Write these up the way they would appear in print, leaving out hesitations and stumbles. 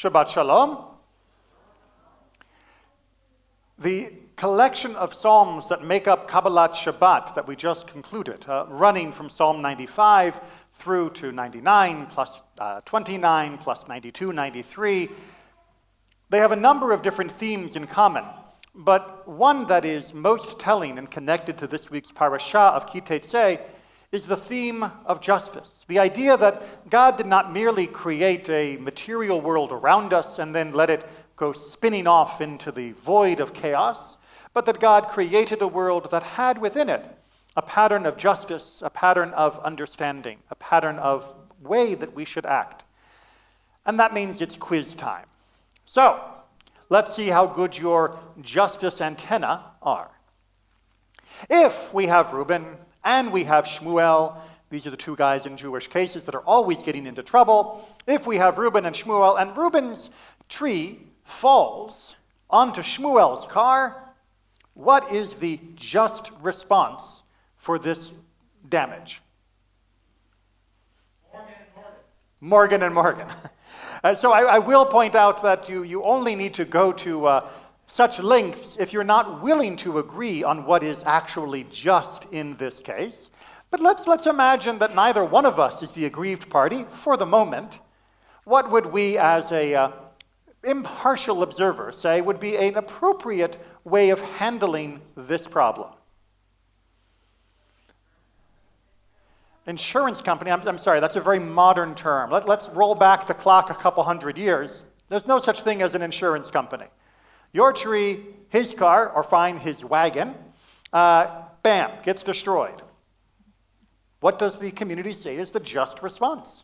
Shabbat Shalom. The collection of psalms that make up Kabbalat Shabbat that we just concluded, running from Psalm 95 through to 99, plus 29, plus 92, 93, they have a number of different themes in common, but one that is most telling and connected to this week's parasha of Ki Teitzei is the theme of justice. The idea that God did not merely create a material world around us and then let it go spinning off into the void of chaos, but that God created a world that had within it a pattern of justice, a pattern of understanding, a pattern of way that we should act. And that means it's quiz time. So, let's see how good your justice antenna are. If we have Reuben and we have Shmuel, these are the two guys in Jewish cases that are always getting into trouble. If we have Reuben and Shmuel, and Reuben's tree falls onto Shmuel's car, what is the just response for this damage? Morgan and Morgan. So I will point out that you only need to go to such lengths if you're not willing to agree on what is actually just in this case. But let's imagine that neither one of us is the aggrieved party for the moment. What would we as a impartial observer say would be an appropriate way of handling this problem? Insurance company, I'm sorry, that's a very modern term. Let's roll back the clock a couple hundred years. There's no such thing as an insurance company. Your tree, his car, or fine, his wagon, bam, gets destroyed. What does the community say is the just response?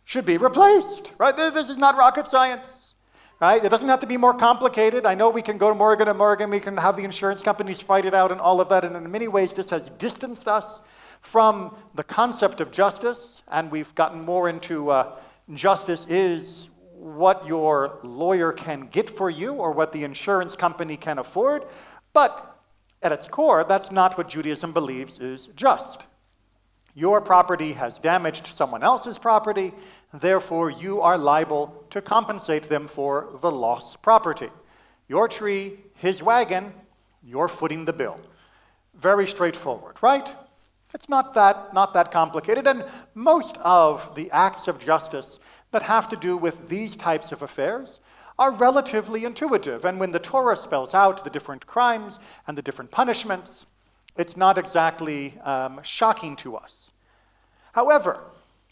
Should be replaced, right? This is not rocket science, right? It doesn't have to be more complicated. I know we can go to Morgan and Morgan, we can have the insurance companies fight it out and all of that, and in many ways this has distanced us from the concept of justice, and we've gotten more into justice is what your lawyer can get for you or what the insurance company can afford. But at its core, that's not what Judaism believes is just. Your property has damaged someone else's property, therefore you are liable to compensate them for the lost property. Your tree, his wagon, you're footing the bill. Very straightforward, right? It's not that complicated, and most of the acts of justice that have to do with these types of affairs are relatively intuitive, and when the Torah spells out the different crimes and the different punishments, it's not exactly shocking to us. However,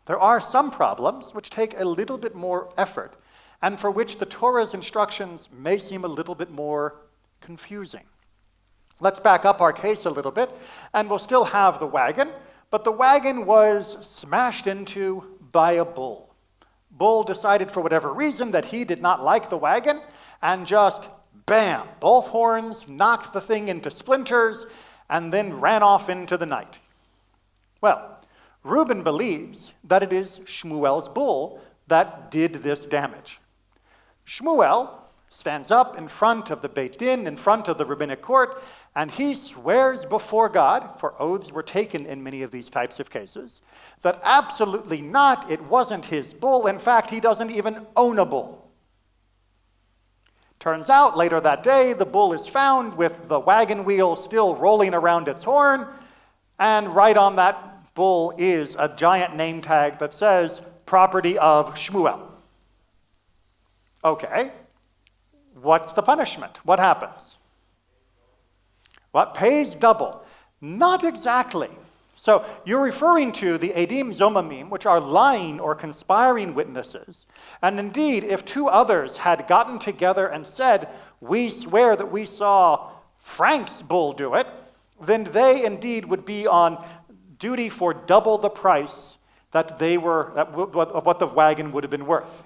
there are some problems which take a little bit more effort, and for which the Torah's instructions may seem a little bit more confusing. Let's back up our case a little bit, and we'll still have the wagon, but the wagon was smashed into by a bull. Bull decided for whatever reason that he did not like the wagon, and just, bam, both horns knocked the thing into splinters, and then ran off into the night. Well, Reuben believes that it is Shmuel's bull that did this damage. Shmuel stands up in front of the Beit Din, in front of the rabbinic court, and he swears before God, for oaths were taken in many of these types of cases, that absolutely not, it wasn't his bull. In fact, he doesn't even own a bull. Turns out, later that day, the bull is found with the wagon wheel still rolling around its horn, and right on that bull is a giant name tag that says, property of Shmuel. Okay. What's the punishment? What happens? What pays double? Not exactly. So you're referring to the Edim Zomamim, which are lying or conspiring witnesses. And indeed, if two others had gotten together and said, we swear that we saw Frank's bull do it, then they indeed would be on duty for double the price that they were, of what the wagon would have been worth.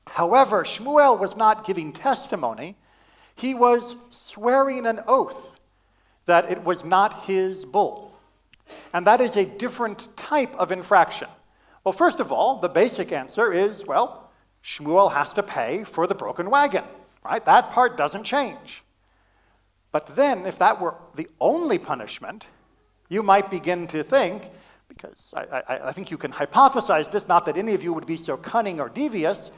However, Shmuel was not giving testimony. He was swearing an oath that it was not his bull. And that is a different type of infraction. Well, first of all, the basic answer is, well, Shmuel has to pay for the broken wagon, right? That part doesn't change. But then, if that were the only punishment, you might begin to think, because I think you can hypothesize this, not that any of you would be so cunning or devious,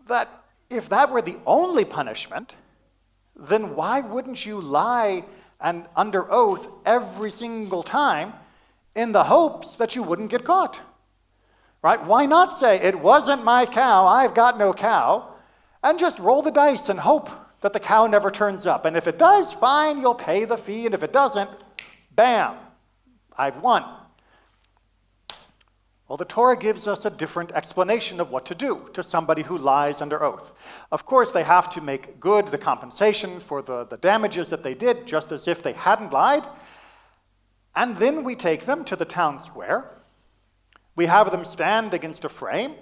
that if that were the only punishment, then why wouldn't you lie and under oath every single time in the hopes that you wouldn't get caught? Right? Why not say, it wasn't my cow, I've got no cow, and just roll the dice and hope that the cow never turns up. And if it does, fine, you'll pay the fee, and if it doesn't, bam, I've won. Well, the Torah gives us a different explanation of what to do to somebody who lies under oath. Of course, they have to make good the compensation for the damages that they did, just as if they hadn't lied. And then we take them to the town square. We have them stand against a frame.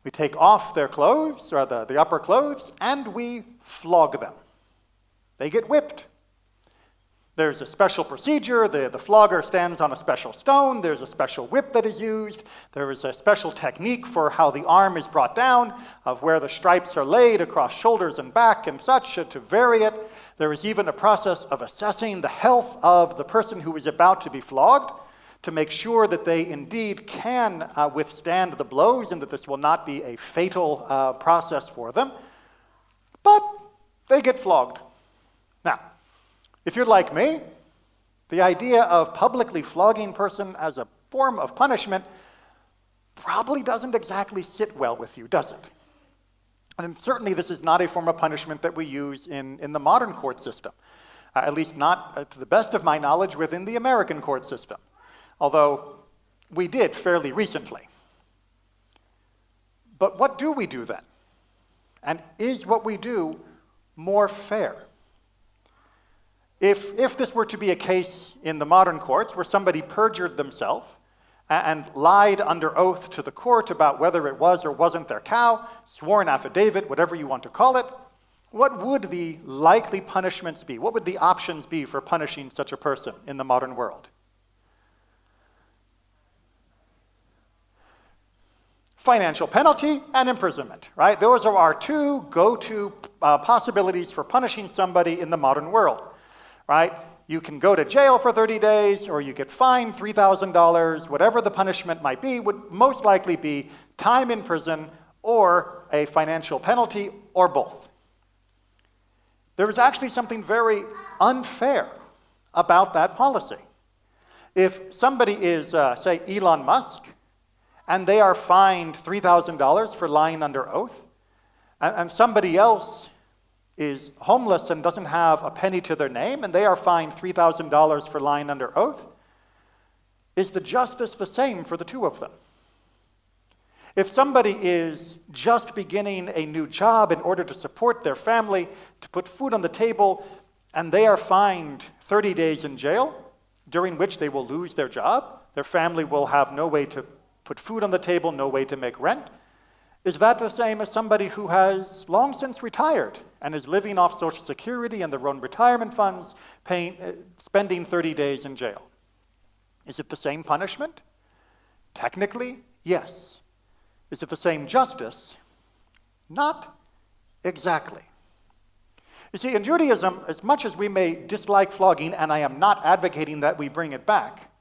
We take off their clothes, or the upper clothes, and we flog them. They get whipped. There's a special procedure. The flogger stands on a special stone. There's a special whip that is used. There is a special technique for how the arm is brought down, of where the stripes are laid across shoulders and back and such, to vary it. There is even a process of assessing the health of the person who is about to be flogged, to make sure that they indeed can withstand the blows and that this will not be a fatal process for them. But they get flogged. Now, if you're like me, the idea of publicly flogging a person as a form of punishment probably doesn't exactly sit well with you, does it? And certainly this is not a form of punishment that we use in the modern court system, at least not, to the best of my knowledge, within the American court system, although we did fairly recently. But what do we do then? And is what we do more fair? If this were to be a case in the modern courts where somebody perjured themselves and lied under oath to the court about whether it was or wasn't their cow, sworn affidavit, whatever you want to call it, what would the likely punishments be? What would the options be for punishing such a person in the modern world? Financial penalty and imprisonment, right? Those are our two go-to possibilities for punishing somebody in the modern world. Right? You can go to jail for 30 days, or you get fined $3,000, whatever the punishment might be, would most likely be time in prison or a financial penalty, or both. There is actually something very unfair about that policy. If somebody is, say, Elon Musk, and they are fined $3,000 for lying under oath, and somebody else is homeless and doesn't have a penny to their name, and they are fined $3,000 for lying under oath, is the justice the same for the two of them? If somebody is just beginning a new job in order to support their family, to put food on the table, and they are fined 30 days in jail, during which they will lose their job, their family will have no way to put food on the table, no way to make rent, is that the same as somebody who has long since retired and is living off Social Security and their own retirement funds, spending 30 days in jail? Is it the same punishment? Technically, yes. Is it the same justice? Not exactly. You see, in Judaism, as much as we may dislike flogging, and I am not advocating that we bring it back,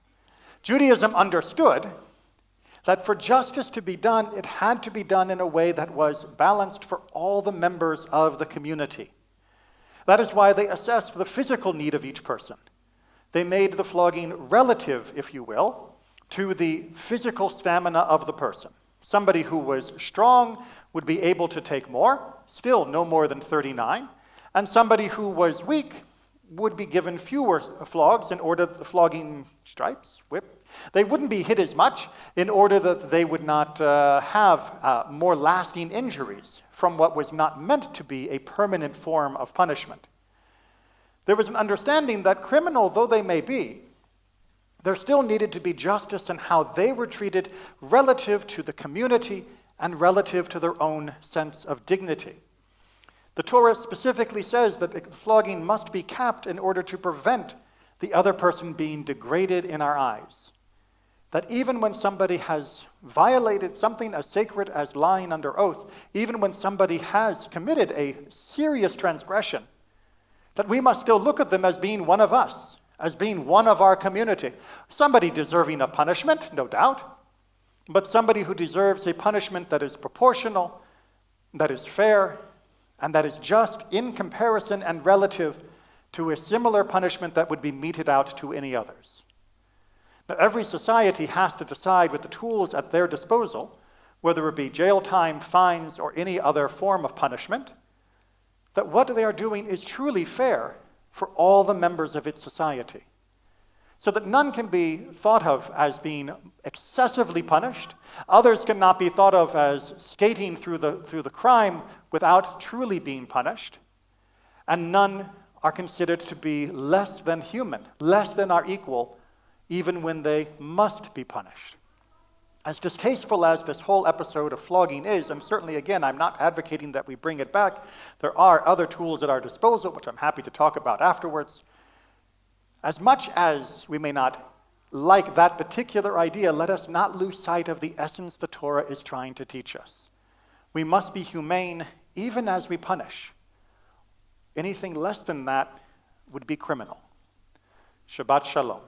Judaism understood that for justice to be done, it had to be done in a way that was balanced for all the members of the community. That is why they assessed the physical need of each person. They made the flogging relative, if you will, to the physical stamina of the person. Somebody who was strong would be able to take more, still no more than 39, and somebody who was weak would be given fewer flogs in order the flogging stripes, whip, they wouldn't be hit as much in order that they would not have more lasting injuries from what was not meant to be a permanent form of punishment. There was an understanding that criminal though they may be, there still needed to be justice in how they were treated relative to the community and relative to their own sense of dignity. The Torah specifically says that flogging must be capped in order to prevent the other person being degraded in our eyes. That even when somebody has violated something as sacred as lying under oath, even when somebody has committed a serious transgression, that we must still look at them as being one of us, as being one of our community. Somebody deserving of punishment, no doubt, but somebody who deserves a punishment that is proportional, that is fair, and that is just in comparison and relative to a similar punishment that would be meted out to any others. Now, every society has to decide with the tools at their disposal, whether it be jail time, fines, or any other form of punishment, that what they are doing is truly fair for all the members of its society. So that none can be thought of as being excessively punished. Others cannot be thought of as skating through the crime without truly being punished. And none are considered to be less than human, less than our equal, even when they must be punished. As distasteful as this whole episode of flogging is, and certainly, again, I'm not advocating that we bring it back. There are other tools at our disposal, which I'm happy to talk about afterwards. As much as we may not like that particular idea, let us not lose sight of the essence the Torah is trying to teach us. We must be humane even as we punish. Anything less than that would be criminal. Shabbat Shalom.